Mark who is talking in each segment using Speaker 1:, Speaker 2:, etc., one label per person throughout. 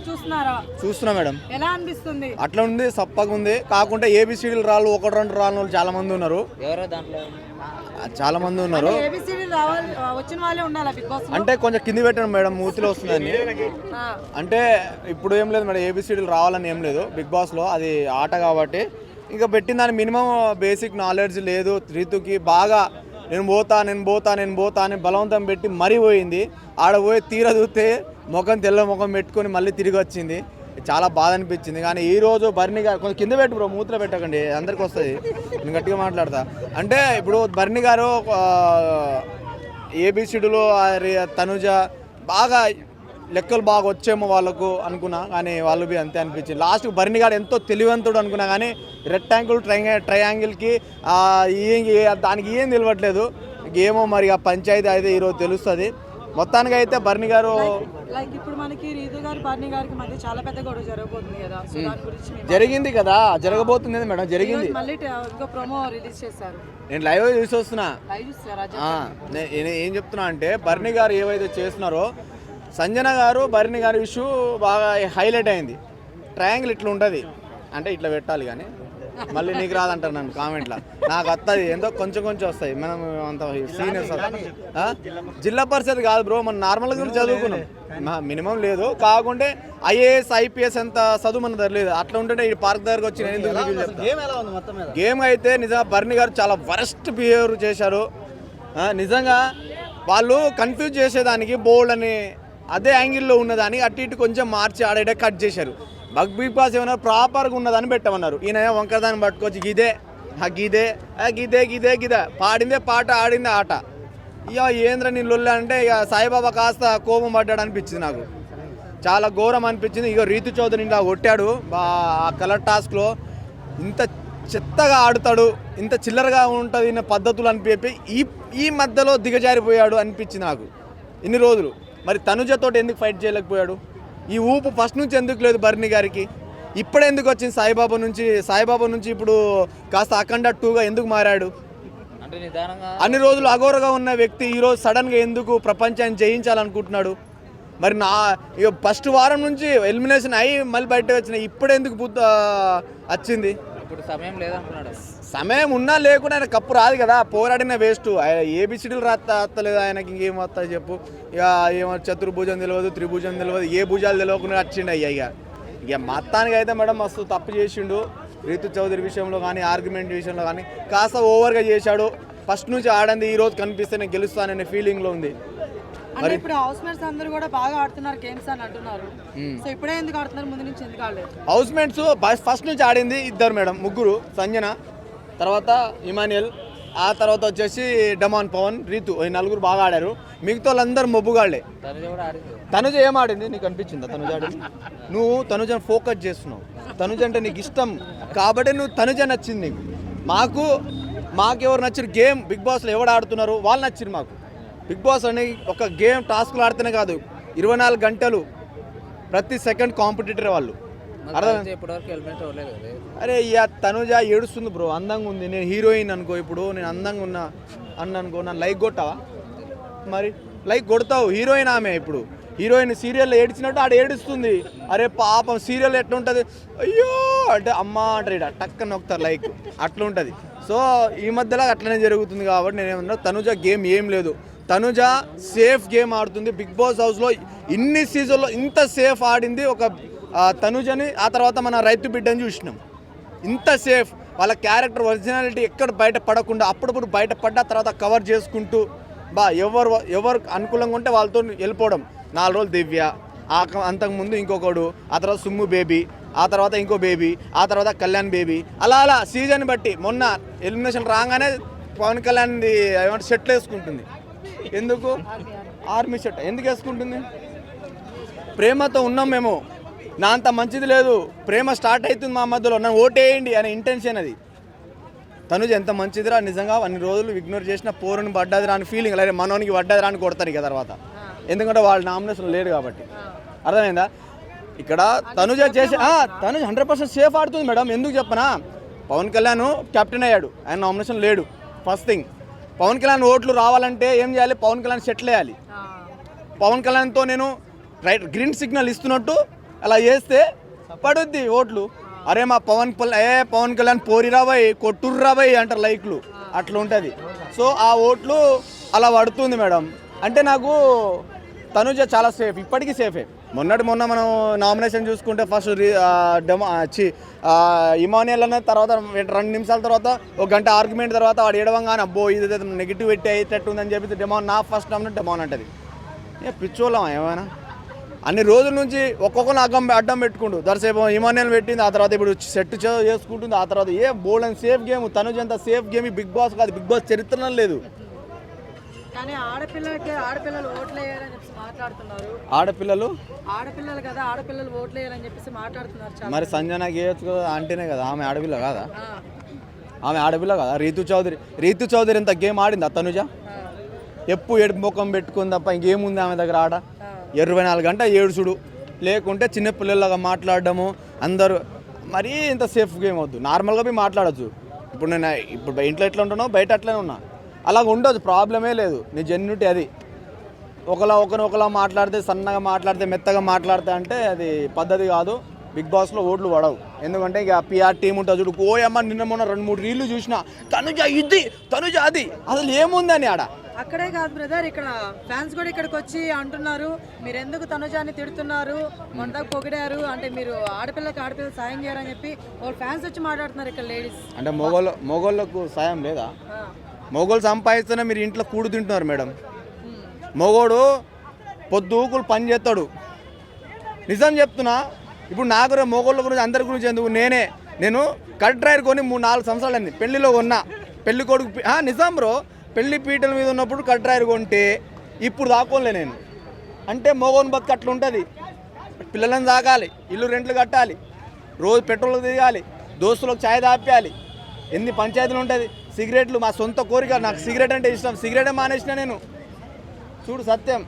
Speaker 1: చూస్తున్నారా?
Speaker 2: చూస్తున్నా మేడం.
Speaker 1: ఎలా అనిపిస్తుంది?
Speaker 2: అట్లా ఉంది, సప్పగా ఉంది. కాకుంటే ఏబిసిడీలు రాళ్ళు 1-2 రాని వాళ్ళు చాలా మంది ఉన్నారు.
Speaker 3: ఎవరో దాంట్లో
Speaker 2: చాలా మంది ఉన్నారు.
Speaker 1: ఏబిసిడి రావాలి వచ్చిన వాళ్ళే ఉండాలా బిగ్ బాస్?
Speaker 2: అంటే కొంచెం కింది పెట్టండి మేడం, మూతిలో వస్తుందని. అంటే ఇప్పుడు ఏం లేదు మేడం, ఏబిసిడీలు రావాలని ఏం లేదు బిగ్ బాస్లో, అది ఆట కాబట్టి. ఇంకా పెట్టిన దాని మినిమం బేసిక్ నాలెడ్జ్ లేదు రీతుకి. బాగా నేను పోతా అని బలవంతం పెట్టి మరీ పోయింది. ఆడ పోయి తీర చూస్తే తెల్ల ముఖం పెట్టుకొని మళ్ళీ తిరిగి వచ్చింది. చాలా బాధ అనిపించింది. కానీ ఈరోజు బర్ని గారు కొంచెం కింద పెట్టు బ్రో, మూతిలో పెట్టకండి, అందరికి వస్తుంది, నేను గట్టిగా మాట్లాడతా. అంటే ఇప్పుడు బర్ని గారు ఏబిసిడిలో తనుజ బాగా లెక్కలు బాగా వచ్చేమో వాళ్ళకు అనుకున్నా, కానీ వాళ్ళు బి అంతే అనిపించింది. లాస్ట్ బర్ని గారు ఎంతో తెలివంతుడు అనుకున్నా, కానీ రెక్టాంగిల్ ట్రయాంగిల్కి దానికి ఏం తెలియట్లేదు. ఏమో మరి ఆ పంచాయతీ అయితే ఈరోజు తెలుస్తుంది. మొత్తానికి అయితే బర్ని గారు
Speaker 1: లైక్ ఇప్పుడు మనకి రీతు గారు బర్ని గారికి మధ్య చాలా పెద్ద గొడవ జరగబోతుంది కదా, సో దాని గురించి
Speaker 2: జరిగింది కదా, జరగబోతుంది మేడం, జరిగింది.
Speaker 1: మళ్ళీ ఇంకో ప్రోమో రిలీజ్ చేశారు,
Speaker 2: నేను లైవ్ చూసి వస్తున్నా.
Speaker 1: లైవ్ చూస్తారా?
Speaker 2: నేను ఏం చెప్తున్నా అంటే బర్ని గారు ఏవైతే చేస్తున్నారో, సంజన గారు బర్ని గారి ఇష్యూ బాగా హైలైట్ అయింది. ట్రయాంగిల్ ఇట్లా ఉంటుంది అంటే ఇట్లా పెట్టాలి, కానీ మళ్ళీ నీకు రాదంటారు నన్ను కామెంట్లో. నాకు వస్తుంది ఎంతో కొంచెం వస్తాయి. మనం అంత సీనియర్స్ జిల్లా పరిషత్ కాదు బ్రో, మనం నార్మల్గా చదువుకున్నాం, మినిమం లేదు. కాకుంటే ఐఏఎస్ ఐపీఎస్ అంత చదువు మన దగ్గర లేదు. అట్లా ఉంటుంటే ఈ పార్క్ దగ్గరకు వచ్చి నేను ఎందుకు రివ్యూ చెప్తాను. గేమ్ అయితే నిజంగా బర్ని గారు చాలా వరస్ట్ బిహేవియర్ చేశారు. నిజంగా వాళ్ళు కన్ఫ్యూజ్ చేసేదానికి బోల్డ్ అని అదే యాంగిల్లో ఉన్నదాన్ని అటు ఇటు కొంచెం మార్చి ఆడే కట్ చేశారు. బిగ్ బాస్ ఏమన్నా ప్రాపర్గా ఉన్నదని పెట్టమన్నారు. ఈయన వంకరదాన్ని పట్టుకొచ్చి గిదే గిదే గిదే గిదే గిదే పాడిందే పాట, ఆడిందే ఆట. ఇక ఏంద్ర నీ లొల్లి అంటే ఇక సాయిబాబా కాస్త కోపం పడ్డాడు అనిపించింది నాకు, చాలా ఘోరం అనిపించింది. ఇక రీతు చౌదరి ఇలా కొట్టాడు ఆ కలర్ టాస్క్లో. ఇంత చెత్తగా ఆడుతాడు, ఇంత చిల్లరగా ఉంటుంది ఈయన పద్ధతులు అనిపి ఈ మధ్యలో దిగజారిపోయాడు అనిపించింది నాకు ఇన్ని రోజులు. మరి తనుజతో ఎందుకు ఫైట్ చేయలేకపోయాడు? ఈ ఊపు ఫస్ట్ నుంచి ఎందుకు లేదు బర్ని గారికి? ఇప్పుడు ఎందుకు వచ్చింది సాయిబాబా నుంచి ఇప్పుడు కాస్త అఖండ 2గా ఎందుకు మారాడు? అన్ని రోజులు అఘోరగా ఉన్న వ్యక్తి ఈరోజు సడన్గా ఎందుకు ప్రపంచాన్ని జయించాలనుకుంటున్నాడు? మరి ఇక ఫస్ట్ వారం నుంచి ఎలిమినేషన్ అయ్యి మళ్ళీ బయట వచ్చినాయి, ఇప్పుడు ఎందుకు వచ్చింది?
Speaker 3: ఇప్పుడు సమయం లేదంటున్నాడు.
Speaker 2: సమయం ఉన్నా లేకుండా ఆయన కప్పు రాదు కదా, పోరాడిన వేస్ట్. ఏబిసిడీలు రాస్తలేదు ఆయనకి, ఇంకేం వస్తుంది చెప్పు? ఇక ఏమో చతుర్భుజం తెలియదు, త్రిభుజం తెలియదు, ఏ భుజాలు తెలియకుండా వచ్చిండు. ఇక మొత్తానికి అయితే మేడం మస్తు తప్పు చేసిండు రీతు చౌదరి విషయంలో కానీ, ఆర్గ్యుమెంట్ విషయంలో కానీ కాస్త ఓవర్గా చేశాడు. ఫస్ట్ నుంచి ఆడింది ఈరోజు కనిపిస్తే నేను గెలుస్తాననే ఫీలింగ్లో ఉంది.
Speaker 1: మరి ఇప్పుడు హౌస్ మేట్స్ అందరూ కూడా బాగా ఆడుతున్నారు గేమ్స్ అని అంటున్నారు, సో ఇప్పుడే ఎందుకు ఆడుతున్నారు, ముందు నుంచి ఎందుకు ఆడలేదు?
Speaker 2: హౌస్ మేట్స్ ఫస్ట్ నుంచి ఆడింది ఇద్దరు మేడం, ముగ్గురు, సంజన, తర్వాత ఇమానియల్, ఆ తర్వాత వచ్చేసి డమాన్, పవన్, రీతు, ఈ నలుగురు బాగా ఆడారు. మిగతా వాళ్ళందరూ మొబ్బుగాళ్లే. తనుజ ఏం ఆడింది నీకు అనిపించిందా? తనుజ ఆడింది, నువ్వు తనుజను ఫోకస్ చేస్తున్నావు. తనుజ అంటే నీకు ఇష్టం కాబట్టి నువ్వు తనుజ నచ్చింది నీకు. మాకెవరు నచ్చారు? గేమ్ బిగ్ బాస్లో ఎవరు ఆడుతున్నారు వాళ్ళు నచ్చారు మాకు. బిగ్ బాస్ అని ఒక గేమ్ టాస్క్లు ఆడితేనే కాదు, 24 గంటలు ప్రతి సెకండ్ కాంపిటీటర్ వాళ్ళు. అరే ఇక తనుజ ఏడుస్తుంది బ్రో, అందంగా ఉంది. నేను హీరోయిన్ అనుకో, ఇప్పుడు నేను అందంగా ఉన్నా అనుకో, నన్ను లైక్ కొట్టావా? మరి లైక్ కొడతావు. హీరోయిన్ ఆమె, ఇప్పుడు హీరోయిన్ సీరియల్లో ఏడ్చినట్టు ఆడ ఏడుస్తుంది. అరే పాపం, సీరియల్ ఎట్లుంటుంది, అయ్యో అంటే అమ్మ అంటారు, ఇక్కడ టక్కన నొక్కుతారు లైక్, అట్లుంటుంది. సో ఈ మధ్యలో అట్లనే జరుగుతుంది. కాబట్టి నేనేమన్నా తనుజ గేమ్ ఏం లేదు, తనుజ సేఫ్ గేమ్ ఆడుతుంది. బిగ్ బాస్ హౌస్లో ఇన్ని సీజన్లో ఇంత సేఫ్ ఆడింది ఒక తనుజని, ఆ తర్వాత మన రైతు బిడ్డని చూసినాం. ఇంత సేఫ్, వాళ్ళ క్యారెక్టర్ ఒరిజినాలిటీ ఎక్కడ బయట పడకుండా అప్పుడప్పుడు బయట పడ్డ తర్వాత కవర్ చేసుకుంటూ ఎవరు అనుకూలంగా ఉంటే వాళ్ళతో వెళ్ళిపోవడం. 4 రోజులు దివ్య, అంతకుముందు ఇంకొకడు, ఆ తర్వాత సుమ్ము బేబీ, ఆ తర్వాత ఇంకో బేబీ, ఆ తర్వాత కళ్యాణ్ బేబీ, అలా సీజన్ బట్టి. మొన్న ఎలిమినేషన్ రాగానే పవన్ కళ్యాణ్ ఏమంటే షర్ట్లు వేసుకుంటుంది. ఎందుకు? ఆర్మీ షర్ట్ ఎందుకు వేసుకుంటుంది? ప్రేమతో ఉన్నాం మేము, నా అంత మంచిది లేదు, ప్రేమ స్టార్ట్ అవుతుంది మా మధ్యలో, నన్ను ఓటేయండి అనే ఇంటెన్షన్ అది. తనుజ ఎంత మంచిదిరా నిజంగా, అన్ని రోజులు ఇగ్నోర్ చేసిన పోరుని పడ్డదిరా అని ఫీలింగ్, అలాగే మనోనికి పడ్డదిరా అని కొడతారు ఇక తర్వాత, ఎందుకంటే వాళ్ళు నామినేషన్ లేడు కాబట్టి. అర్థమైందా? ఇక్కడ తనుజ చేసి తనుజ 100% సేఫ్ ఆడుతుంది మేడం. ఎందుకు చెప్పనా? పవన్ కళ్యాణ్ కెప్టెన్ అయ్యాడు, ఆయన నామినేషన్ లేడు. ఫస్ట్ థింగ్, పవన్ కళ్యాణ్ ఓట్లు రావాలంటే ఏం చేయాలి? పవన్ కళ్యాణ్ సెటిల్ వేయాలి. పవన్ కళ్యాణ్తో నేను గ్రీన్ సిగ్నల్ ఇస్తున్నట్టు అలా చేస్తే పడుద్ది ఓట్లు. అరే మా పవన్ కళ్యాణ్ పోరిరా బాయ్ కొట్టుర్రా బాయ్ అంటారు లైక్లు, అట్లా ఉంటుంది. సో ఆ ఓట్లు అలా పడుతుంది మేడం. అంటే నాకు తనుజ చాలా సేఫ్, ఇప్పటికీ సేఫే. మొన్న మనం నామినేషన్ చూసుకుంటే ఫస్ట్ ఇమానియల్ అన్న తర్వాత 2 నిమిషాల తర్వాత 1 గంట ఆర్గ్యుమెంట్ తర్వాత వాడు ఏడవంగానే అబ్బో ఇది నెగిటివ్ పెట్టి అయ్యేటట్టు ఉందని చెప్పి డెమాన్ నా ఫస్ట్ నామినేట్ డెమాన్ అంటది. పిచ్చోళ్ళం ఏమైనా అన్ని రోజుల నుంచి ఒక్కొక్కరు అడ్డం పెట్టుకుంటూ దర్శేపు ఇమానియల్ పెట్టింది, ఆ తర్వాత ఇప్పుడు సెట్ చేసుకుంటుంది, ఆ తర్వాత ఏ బోల్డ్ అండ్ సేఫ్ గేమ్. తనుజ అంత సేఫ్ గేమ్ బిగ్ బాస్ కాదు, బిగ్ బాస్ చరిత్రలో లేదు.
Speaker 1: కానీ ఆడపిల్లలు ఓట్లు వేయాలని చెప్పి మాట్లాడుతున్నారు. ఆడపిల్లలు కదా, ఆడపిల్లలు ఓట్లు వేయాలని చెప్పేసి మాట్లాడుతున్నారు.
Speaker 2: మరి సంజనకి వేయచ్చు కదా, అంటేనే కదా. ఆమె ఆడపిల్ల కాదా? రీతు చౌదరి ఎంత గేమ్ ఆడింది తనుజ? ఏడు ముఖం పెట్టుకుంది తప్ప ఇంకేముంది ఆమె దగ్గర ఆడ? 24 గంట ఏడుచుడు, లేకుంటే చిన్నపిల్లలాగా మాట్లాడడము. అందరూ మరీ ఇంత సేఫ్ గేమ్ వద్దు, నార్మల్గా పోయి మాట్లాడచ్చు. ఇప్పుడు ఇంట్లో ఎట్లా ఉంటున్నావు బయట అట్లనే ఉన్నా, అలాగ ఉండదు, ప్రాబ్లమే లేదు. నీ జెన్యునిటీ అది. ఒకలా మాట్లాడితే, సన్నగా మాట్లాడితే, మెత్తగా మాట్లాడితే అంటే అది పద్ధతి కాదు. బిగ్ బాస్లో ఓట్లు పడవు. ఎందుకంటే ఇక పిఆర్ టీం ఉంటుంది చూడు. ఓయమ్మ నిన్న మొన్న 2-3 రీళ్లు చూసిన, తనుజ ఇది తనుజ అది, అసలు ఏముందని ఆడ.
Speaker 1: అక్కడే కాదు బ్రదర్, ఇక్కడ ఫ్యాన్స్ కూడా ఇక్కడికి వచ్చి అంటున్నారు మీరు ఎందుకు తనుజాని తిడుతున్నారు, మొన్న పొగిడారు అంటే మీరు ఆడపిల్ల సాయం చేయరని చెప్పి వాళ్ళు ఫ్యాన్స్ వచ్చి మాట్లాడుతున్నారు ఇక్కడ లేడీస్.
Speaker 2: అంటే మొగోళ్ళకు సాయం లేదా? మొగోళ్ళు సంపాదిస్తేనే మీరు ఇంట్లో కూడు తింటున్నారు మేడం. మొగోడు పొద్దుకులు పని చేస్తాడు. నిజం చెప్తున్నా. ఇప్పుడు నా గురించి మొగోళ్ళ గురించి అందరి గురించి ఎందుకు, నేను కట్ డ్రైవర్ కొని 3-4 సంవత్సరాలు అయింది. పెళ్లిలో కొన్నా, పెళ్లి కొడుకు నిజం బ్రో. పెళ్లి పీటల మీద ఉన్నప్పుడు కట్ డ్రైవర్ కొంటే ఇప్పుడు దాకోలే నేను. అంటే మొగోని బతుకు అట్లా ఉంటుంది. పిల్లలను సాగాలి, ఇల్లు రెంట్లు కట్టాలి, రోజు పెట్రోల్ దిగాలి, దోస్తులకు ఛాయ్ తాపేయాలి, ఎన్ని పంచాయతీలు ఉంటుంది. సిగరెట్లు మా సొంత కోరిక, నాకు సిగరెట్ అంటే ఇష్టం, సిగరెటే మానేసిన నేను. చూడు సత్యం.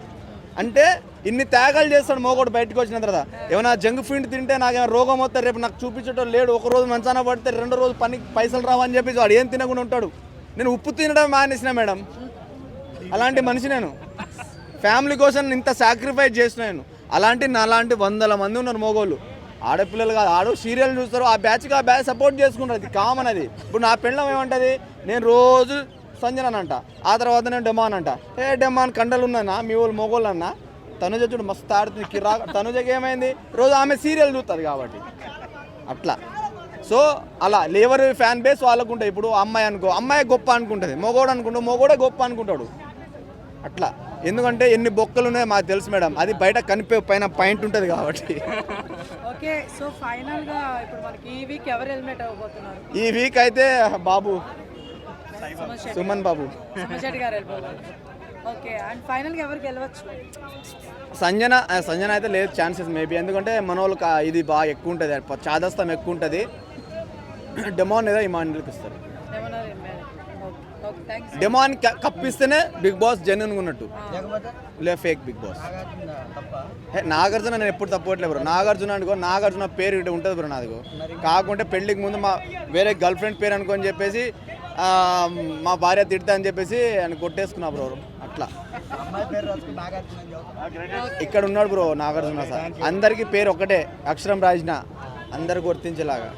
Speaker 2: అంటే ఇన్ని త్యాగాలు చేస్తాడు మోగోడు బయటకు వచ్చిన తర్వాత. ఏమైనా జంక్ ఫుడ్ తింటే నాకేమైనా రోగం వస్తే రేపు నాకు చూపించడం లేడు. ఒకరోజు మంచాన పడితే 2వ రోజు పనికి పైసలు రావని చెప్పేసి వాడు ఏం తినకుండా ఉంటాడు. నేను ఉప్పు తినడం మానేసిన మేడం. అలాంటి మనిషి నేను. ఫ్యామిలీ కోసం ఇంత సాక్రిఫైస్ చేసిన నేను. అలాంటి 100 మంది ఉన్నారు మోగోళ్ళు. ఆడపిల్లలు కాదు, సీరియల్ చూస్తారు, ఆ బ్యాచ్ సపోర్ట్ చేసుకుంటారు. అది కామన్. అది ఇప్పుడు నా పెళ్ళం ఏమంటుంది, నేను రోజు సంజన అంట, ఆ తర్వాత నేను డెమాన్ అంట. డెమాన్ కండలు ఉన్నానా మీ వాళ్ళు మొగోళ్ళు అన్న. తనుజ చూడు మస్తు ఆడుతుంది, తనుజకి ఏమైంది, రోజు ఆమె సీరియల్ చూస్తుంది కాబట్టి అట్లా. సో అలా లేవర్ ఫ్యాన్ బేస్ వాళ్ళకు ఉంటాయి. ఇప్పుడు అమ్మాయి అనుకో, అమ్మాయి గొప్ప అనుకుంటుంది, మొగోడు అనుకుంటా మొగోడే గొప్ప అనుకుంటాడు. అట్లా. ఎందుకంటే ఎన్ని బొక్కలు ఉన్నాయో మాకు తెలుసు మేడం. అది బయట పైన పాయింట్ ఉంటుంది కాబట్టి.
Speaker 1: ఓకే, సో ఫైనల్ గా ఇప్పుడు మనకి ఈ వీక్ ఎవరు ఎలిమినేట్ అవ్వబోతున్నారు?
Speaker 2: ఈ వీక్ అయితే బాబు సుమన్ బాబు
Speaker 1: గారు వెళ్ళిపోతున్నారు. ఓకే, అండ్ ఫైనల్ గా ఎవరికి గెలవచ్చు?
Speaker 2: సంజన అయితే లేదు, ఛాన్సెస్ మేబీ. ఎందుకంటే మన వాళ్ళకి ఇది బాగా ఎక్కువ ఉంటుంది, చాదస్తం ఎక్కువ ఉంటుంది. డెమాన్ ఏదో ఇమాన్యుల్కి ఇస్తారు. డెమాన్ కప్పిస్తేనే బిగ్ బాస్ జెన్యున్ ఉన్నట్టు, లే ఫేక్ బిగ్ బాస్. నాగార్జున నేను ఎప్పుడు తప్పట్లేదు బ్రో. నాగార్జున పేరు ఇటు ఉంటుంది బ్రో నాదిగో. కాకుంటే పెళ్ళికి ముందు మా వేరే గర్ల్ ఫ్రెండ్ పేరు అనుకోని చెప్పేసి మా భార్య తిడతా అని చెప్పేసి ఆయన కొట్టేసుకున్నా బ్రో. అట్లా ఇక్కడ ఉన్నాడు బ్రో నాగార్జున సార్. అందరికీ పేరు ఒకటే, అక్షరం రాసిన, అందరు గుర్తించేలాగా.